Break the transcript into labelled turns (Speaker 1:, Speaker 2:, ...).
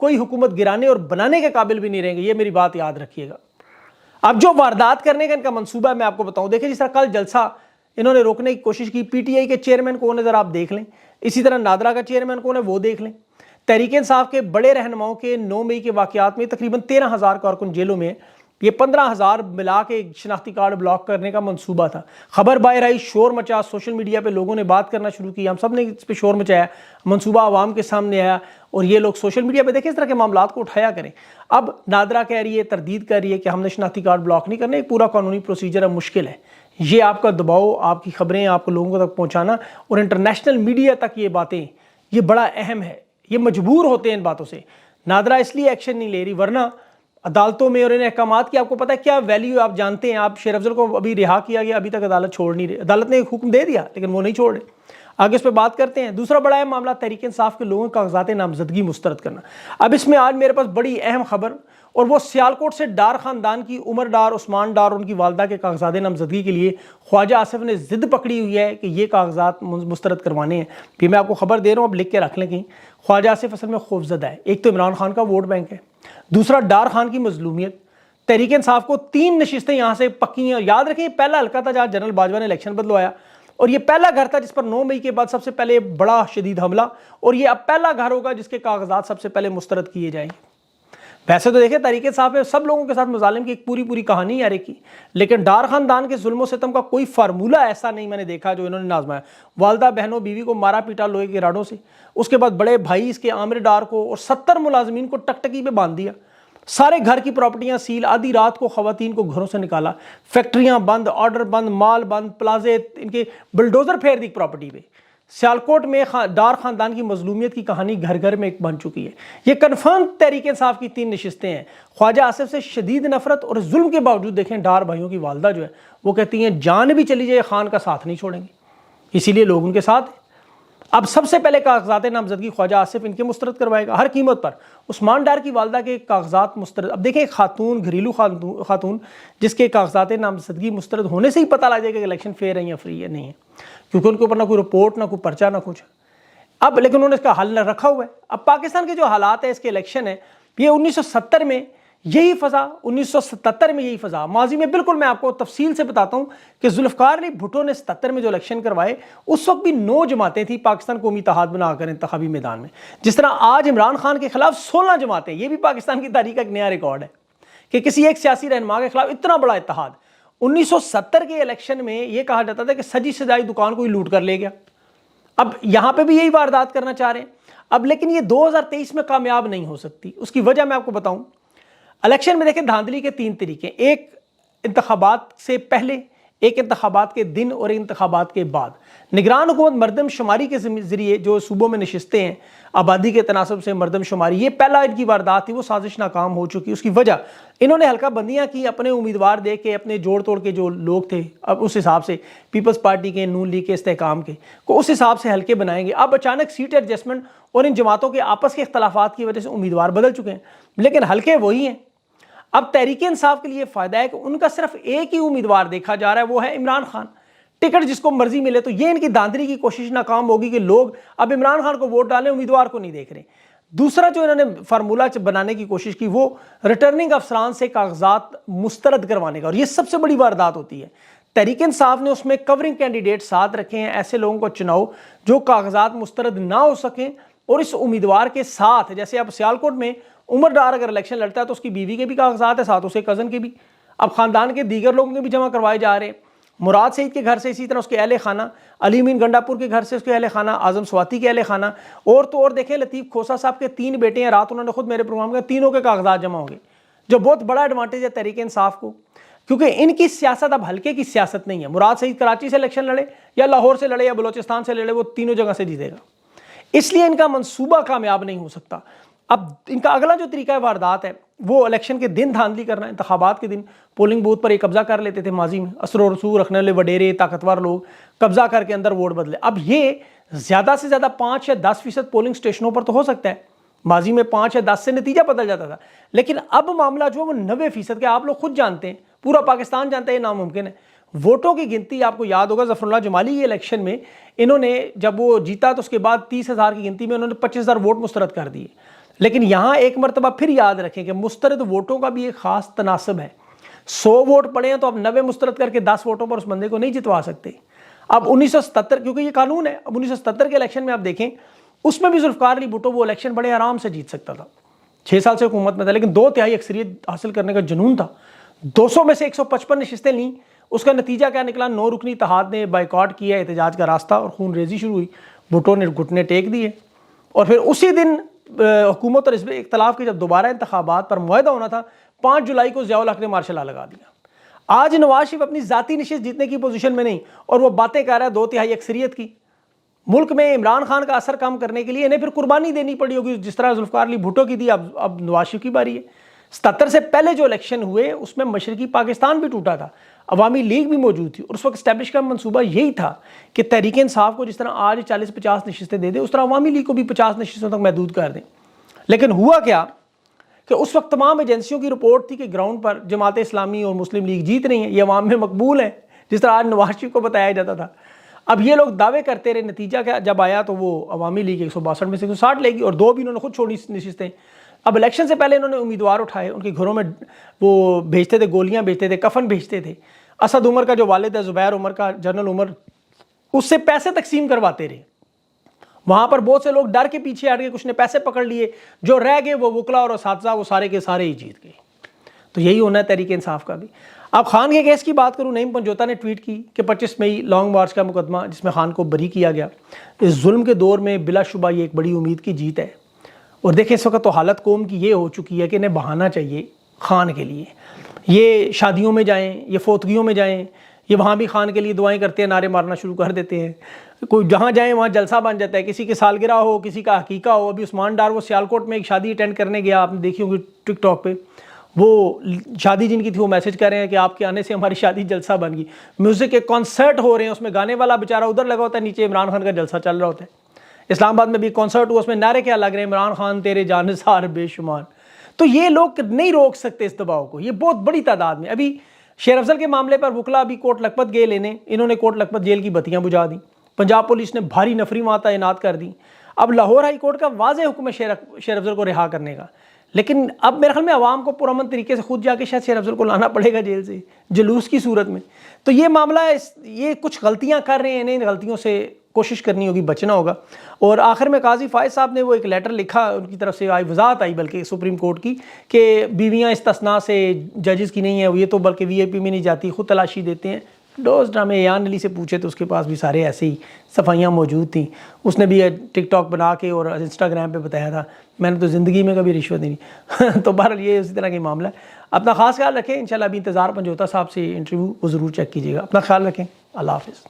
Speaker 1: کوئی حکومت گرانے اور بنانے کے قابل بھی نہیں رہیں گے، یہ میری بات یاد رکھیے گا۔ اب جو واردات کرنے کا ان کا منصوبہ ہے میں آپ کو بتاؤں، دیکھیں جس طرح کل جلسہ انہوں نے روکنے کی کوشش کی، پی ٹی آئی کے چیئرمین کون ہے ذرا آپ دیکھ لیں، اسی طرح نادرا کا چیئرمین کون ہے وہ دیکھ لیں، تحریک انصاف کے بڑے رہنماؤں کے 9 مئی کے واقعات میں تقریباً 13,000 کارکن جیلوں میں، یہ 15,000 ملا کے شناختی کارڈ بلاک کرنے کا منصوبہ تھا۔ خبر باہر آئی، شور مچا، سوشل میڈیا پہ لوگوں نے بات کرنا شروع کی، ہم سب نے اس پہ شور مچایا، منصوبہ عوام کے سامنے آیا اور یہ لوگ سوشل میڈیا پہ دیکھیں اس طرح کے معاملات کو اٹھایا کریں۔ اب نادرا کہہ رہی ہے، تردید کر رہی ہے کہ ہم نے شناختی کارڈ بلاک نہیں کرنے، ایک پورا قانونی پروسیجر ہے، مشکل ہے یہ آپ کا دباؤ، آپ کی خبریں آپ کو لوگوں تک پہنچانا اور انٹرنیشنل میڈیا تک یہ باتیں، یہ بڑا اہم ہے، یہ مجبور ہوتے ہیں ان باتوں سے۔ نادرا اس لیے ایکشن نہیں لے رہی، ورنہ عدالتوں میں اور ان احکامات کی آپ کو پتہ ہے کیا ویلیو آپ جانتے ہیں۔ آپ شیر افضل کو ابھی رہا کیا گیا، ابھی تک عدالت چھوڑ نہیں رہی، عدالت نے ایک حکم دے دیا لیکن وہ نہیں چھوڑ رہے، آگے اس پہ بات کرتے ہیں۔ دوسرا بڑا اہم معاملہ تحریک انصاف کے لوگوں کا کاغذات نامزدگی مسترد کرنا۔ اب اس میں آج میرے پاس بڑی اہم خبر، اور وہ سیالکوٹ سے ڈار خاندان کی عمر ڈار، عثمان ڈار اور ان کی والدہ کے کاغذات نامزدگی کے لیے خواجہ آصف نے ضد پکڑی ہوئی ہے کہ یہ کاغذات مسترد کروانے ہیں۔ پھر میں آپ کو خبر دے رہا ہوں، اب لکھ کے رکھ لیں کہیں، خواجہ آصف اصل میں خوفزدہ ہے۔ ایک تو عمران خان کا ووٹ بینک ہے، دوسرا ڈار خان کی مظلومیت۔ تحریک انصاف کو 3 نشستیں یہاں سے پکی ہیں، یاد رکھیں یہ پہلا حلقہ تھا جہاں جنرل باجوہ نے الیکشن بدلوایا، اور یہ پہلا گھر تھا جس پر 9 مئی کے بعد سب سے پہلے بڑا شدید حملہ، اور یہ اب پہلا گھر ہوگا جس کے کاغذات سب سے پہلے مسترد کیے جائیں گے۔ ویسے تو دیکھیں تحریک انصاف نے سب لوگوں کے ساتھ مظالم کی ایک پوری کہانی یارے کی، لیکن ڈار خاندان کے ظلم و ستم کا کوئی فارمولہ ایسا نہیں میں نے دیکھا جو انہوں نے آزمایا۔ والدہ، بہنوں، بیوی کو مارا پیٹا لوہے کے راڈوں سے، اس کے بعد بڑے بھائی اس کے عامر ڈار کو اور 70 ملازمین کو ٹکٹکی پہ باندھ دیا، سارے گھر کی پراپرٹیاں سیل، آدھی رات کو خواتین کو گھروں سے نکالا، فیکٹریاں بند، آرڈر بند، مال بند، پلازے ان کے بلڈوزر پھیر دی پراپرٹی پہ۔ سیالکوٹ میں ڈار خاندان کی مظلومیت کی کہانی گھر گھر میں ایک بن چکی ہے۔ یہ کنفرم تحریک انصاف کی 3 نشستیں ہیں۔ خواجہ آصف سے شدید نفرت اور ظلم کے باوجود دیکھیں ڈار بھائیوں کی والدہ جو ہے وہ کہتی ہیں جان بھی چلی جائے خان کا ساتھ نہیں چھوڑیں گے، اسی لیے لوگ ان کے ساتھ ہیں۔ اب سب سے پہلے کاغذات نامزدگی خواجہ آصف ان کے مسترد کروائے گا ہر قیمت پر۔ عثمان ڈار کی والدہ کے کاغذات مسترد، اب دیکھیں خاتون، گھریلو خاتون جس کے کاغذات نامزدگی مسترد ہونے سے ہی پتہ لگ جائے کہ الیکشن فیئر ہے یا فری ہے، نہیں ہے، کیونکہ ان کے اوپر نہ کوئی رپورٹ، نہ کوئی پرچہ، نہ کچھ۔ اب لیکن انہوں نے اس کا حل رکھا ہوا ہے۔ اب پاکستان کے جو حالات ہیں اس کے الیکشن ہے، یہ 1970 میں یہی فضا، 1977 میں یہی فضا، ماضی میں بالکل میں آپ کو تفصیل سے بتاتا ہوں کہ ذوالفقار علی بھٹو نے 77 میں جو الیکشن کروائے اس وقت بھی 9 جماعتیں تھیں پاکستان قومی اتحاد بنا کر انتخابی میدان میں، جس طرح آج عمران خان کے خلاف 16 جماعتیں، یہ بھی پاکستان کی تاریخ کا ایک نیا ریکارڈ ہے کہ کسی ایک سیاسی رہنما کے خلاف اتنا بڑا اتحاد۔ 1970 کے الیکشن میں یہ کہا جاتا تھا کہ سجی سجائی دکان کوئی لوٹ کر لے گیا، اب یہاں پہ بھی یہی واردات کرنا چاہ رہے ہیں۔ اب لیکن یہ 2023 میں کامیاب نہیں ہو سکتی، اس کی وجہ میں آپ کو بتاؤں۔ الیکشن میں دیکھیں دھاندلی کے 3 طریقے، ایک انتخابات سے پہلے، ایک انتخابات کے دن اور ایک انتخابات کے بعد۔ نگران حکومت مردم شماری کے ذریعے جو صوبوں میں نشستیں ہیں آبادی کے تناسب سے مردم شماری، یہ پہلا ان کی واردات تھی، وہ سازش ناکام ہو چکی۔ اس کی وجہ انہوں نے حلقہ بندیاں کی، اپنے امیدوار دے کے، اپنے جوڑ توڑ کے جو لوگ تھے اب اس حساب سے پیپلز پارٹی کے، نون لیگ کے، استحکام کے کو اس حساب سے حلقے بنائیں گے۔ اب اچانک سیٹ ایڈجسٹمنٹ اور ان جماعتوں کے آپس کے اختلافات کی وجہ سے امیدوار بدل چکے ہیں، لیکن حلقے وہی ہیں۔ اب تحریک انصاف کے لیے فائدہ ہے کہ ان کا صرف ایک ہی امیدوار دیکھا جا رہا ہے، وہ ہے عمران خان، ٹکٹ جس کو مرضی ملے۔ تو یہ ان کی دھاندلی کی کوشش ناکام ہوگی کہ لوگ اب عمران خان کو ووٹ ڈالیں، امیدوار کو نہیں دیکھ رہے۔ دوسرا جو انہوں نے فارمولہ بنانے کی کوشش کی وہ ریٹرننگ افسران سے کاغذات مسترد کروانے کا، اور یہ سب سے بڑی واردات ہوتی ہے۔ تحریک انصاف نے اس میں کورنگ کینڈیڈیٹ ساتھ رکھے ہیں، ایسے لوگوں کو چناؤ جو کاغذات مسترد نہ ہو سکیں، اور اس امیدوار کے ساتھ، جیسے اب سیالکوٹ میں عمر ڈار اگر الیکشن لڑتا ہے تو اس کی بیوی کے بھی کاغذات ہیں، ساتھ اس کے کزن کے بھی، اب خاندان کے دیگر لوگوں کے بھی جمع کروائے جا رہے ہیں۔ مراد سعید کے گھر سے اسی طرح اس کے اہل خانہ، علی امین گنڈاپور کے گھر سے اس کے اہل خانہ، اعظم سواتی کے اہل خانہ، اور تو اور دیکھیں لطیف کھوسا صاحب کے 3 بیٹے ہیں، رات انہوں نے خود میرے پروگرام میں تینوں کے کاغذات جمع ہوں گے، جو بہت بڑا ایڈوانٹیج ہے تحریک انصاف کو، کیونکہ ان کی سیاست اب حلقے کی سیاست نہیں ہے۔ مراد سعید کراچی سے الیکشن لڑے یا لاہور سے لڑے یا بلوچستان سے لڑے، وہ تینوں جگہ سے جیتے گا، اس لیے ان کا منصوبہ کامیاب نہیں ہو سکتا۔ اب ان کا اگلا جو طریقہ واردات ہے وہ الیکشن کے دن دھاندلی کرنا، انتخابات کے دن پولنگ بوتھ پر ایک قبضہ کر لیتے تھے ماضی میں، اثر و رسوخ رکھنے والے وڈیرے طاقتور لوگ قبضہ کر کے اندر ووٹ بدلے۔ اب یہ زیادہ سے زیادہ 5 یا 10% پولنگ سٹیشنوں پر تو ہو سکتا ہے، ماضی میں 5 یا 10 سے نتیجہ بدل جاتا تھا، لیکن اب معاملہ جو ہے وہ 90% کا، آپ لوگ خود جانتے ہیں، پورا پاکستان جانتا ہے یہ ناممکن ہے۔ ووٹوں کی گنتی آپ کو یاد ہوگا ظفر اللہ جمالی یہ الیکشن میں انہوں نے جب وہ جیتا تو اس کے بعد 30,000 کی گنتی میں انہوں نے 25,000 ووٹ مسترد کر دیے۔ لیکن یہاں ایک مرتبہ پھر یاد رکھیں کہ مسترد ووٹوں کا بھی ایک خاص تناسب ہے. 100 ووٹ پڑے ہیں تو اب 90 مسترد کر کے 10 ووٹوں پر اس بندے کو نہیں جتوا سکتے. اب 1977 کیونکہ یہ قانون ہے, اب 1977 کے الیکشن میں آپ دیکھیں اس میں بھی ذوالفقار علی بھٹو وہ الیکشن بڑے آرام سے جیت سکتا تھا, 6 سال سے حکومت میں تھا, لیکن 2/3 اکثریت حاصل کرنے کا جنون تھا. 200 میں سے 155 نشستیں لیں. اس کا نتیجہ کیا نکلا؟ 9 رکنی اتحاد نے بائیکاٹ کیا احتجاج کا راستہ اور خون ریزی شروع ہوئی. بھٹو نے گھٹنے ٹیک دیے اور پھر اسی دن حکومت اور حزب اختلاف کے جب دوبارہ انتخابات پر معاہدہ ہونا تھا 5 جولائی کو ضیاء الحق نے مارشل لا لگا دیا. آج نواز شریف اپنی ذاتی نشست جیتنے کی پوزیشن میں نہیں اور وہ باتیں کر رہا ہے 2/3 اکثریت کی. ملک میں عمران خان کا اثر کم کرنے کے لیے انہیں پھر قربانی دینی پڑی ہوگی جس طرح ذوالفقار علی بھٹو کی تھی. اب نواز شریف کی باری ہے. 77 سے پہلے جو الیکشن ہوئے اس میں مشرقی پاکستان بھی ٹوٹا تھا, عوامی لیگ بھی موجود تھی اور اس وقت اسٹیبلش کا منصوبہ یہی تھا کہ تحریک انصاف کو جس طرح آج 40-50 نشستیں دے دیں اس طرح عوامی لیگ کو بھی 50 نشستوں تک محدود کر دیں. لیکن ہوا کیا کہ اس وقت تمام ایجنسیوں کی رپورٹ تھی کہ گراؤنڈ پر جماعت اسلامی اور مسلم لیگ جیت رہی ہیں, یہ عوام میں مقبول ہیں, جس طرح آج نواز شریف کو بتایا جاتا تھا. اب یہ لوگ دعوے کرتے رہے, نتیجہ کیا جب آیا تو وہ عوامی لیگ 162 میں سے 160 لے گی اور 2 بھی انہوں نے خود چھوڑی نشستیں. اب الیکشن سے پہلے انہوں نے امیدوار اٹھائے, ان کے گھروں میں وہ بھیجتے تھے, گولیاں بھیجتے تھے, کفن بھیجتے تھے. اسد عمر کا جو والد ہے زبیر عمر کا, جنرل عمر, اس سے پیسے تقسیم کرواتے رہے. وہاں پر بہت سے لوگ ڈر کے پیچھے ہٹ گئے, کچھ نے پیسے پکڑ لیے, جو رہ گئے وہ وکلا اور اساتذہ وہ سارے کے سارے ہی جیت گئے. تو یہی ہونا ہے تحریک انصاف کا بھی. اب خان کے کیس کی بات کروں, نعیم پنجوتا نے ٹویٹ کی کہ 25 مئی لانگ مارچ کا مقدمہ جس میں خان کو بری کیا گیا, اس ظلم کے دور میں بلا شبہ یہ ایک بڑی امید کی جیت ہے. اور دیکھیں اس وقت تو حالت قوم کی یہ ہو چکی ہے کہ انہیں بہانا چاہیے خان کے لیے. یہ شادیوں میں جائیں, یہ فوتگیوں میں جائیں, یہ وہاں بھی خان کے لیے دعائیں کرتے ہیں, نعرے مارنا شروع کر دیتے ہیں. کوئی جہاں جائیں وہاں جلسہ بن جاتا ہے, کسی کی سالگرہ ہو, کسی کا عقیقہ ہو. ابھی عثمان ڈار وہ سیالکوٹ میں ایک شادی اٹینڈ کرنے گیا, آپ نے دیکھی ہوگی ٹک ٹاک پہ, وہ شادی جن کی تھی وہ میسج کر رہے ہیں کہ آپ کے آنے سے ہماری شادی جلسہ بن گئی. میوزک کے کانسرٹ ہو رہے ہیں, اس میں گانے والا بیچارہ ادھر لگا ہوتا ہے, نیچے عمران خان کا جلسہ چل رہا ہوتا ہے. اسلام آباد میں بھی کانسرٹ ہوا, اس میں نعرے کیا لگ رہے ہیں, عمران خان تیرے جانثار بے شمار. تو یہ لوگ نہیں روک سکتے اس دباؤ کو, یہ بہت بڑی تعداد میں. ابھی شیر افضل کے معاملے پر وکلا ابھی کوٹ لکھپت گئے لینے, انہوں نے کوٹ لکھپت جیل کی بتیاں بجھا دیں. پنجاب پولیس نے بھاری نفری مار تعینات کر دی. اب لاہور ہائی کورٹ کا واضح حکم ہے شیر افضل کو رہا کرنے کا, لیکن اب میرے خیال میں عوام کو پرامن طریقے سے خود جا کے شاید شیر افضل کو لانا پڑے گا جیل سے, جلوس کی صورت میں. تو یہ معاملہ یہ کچھ غلطیاں کر رہے ہیں, ان غلطیوں سے کوشش کرنی ہوگی, بچنا ہوگا. اور آخر میں قاضی فائز صاحب نے وہ ایک لیٹر لکھا, ان کی طرف سے وضاحت آئی بلکہ سپریم کورٹ کی کہ بیویاں استثناء سے ججز کی نہیں ہیں, یہ تو بلکہ وی آئی پی میں نہیں جاتی, خود تلاشی دیتے ہیں. ڈوز ڈرامے ایان علی سے پوچھے تو اس کے پاس بھی سارے ایسے ہی صفائیاں موجود تھیں. اس نے بھی ٹک ٹاک بنا کے اور انسٹاگرام پہ بتایا تھا میں نے تو زندگی میں کبھی رشوت نہیں. تو بہرحال یہ اسی طرح کی معاملہ ہے. اپنا خاص خیال رکھیں. انشاءاللہ ابھی انتظار پنجوتا صاحب سے انٹرویو وہ ضرور چیک کیجیے گا. اپنا خیال رکھیں. اللہ حافظ.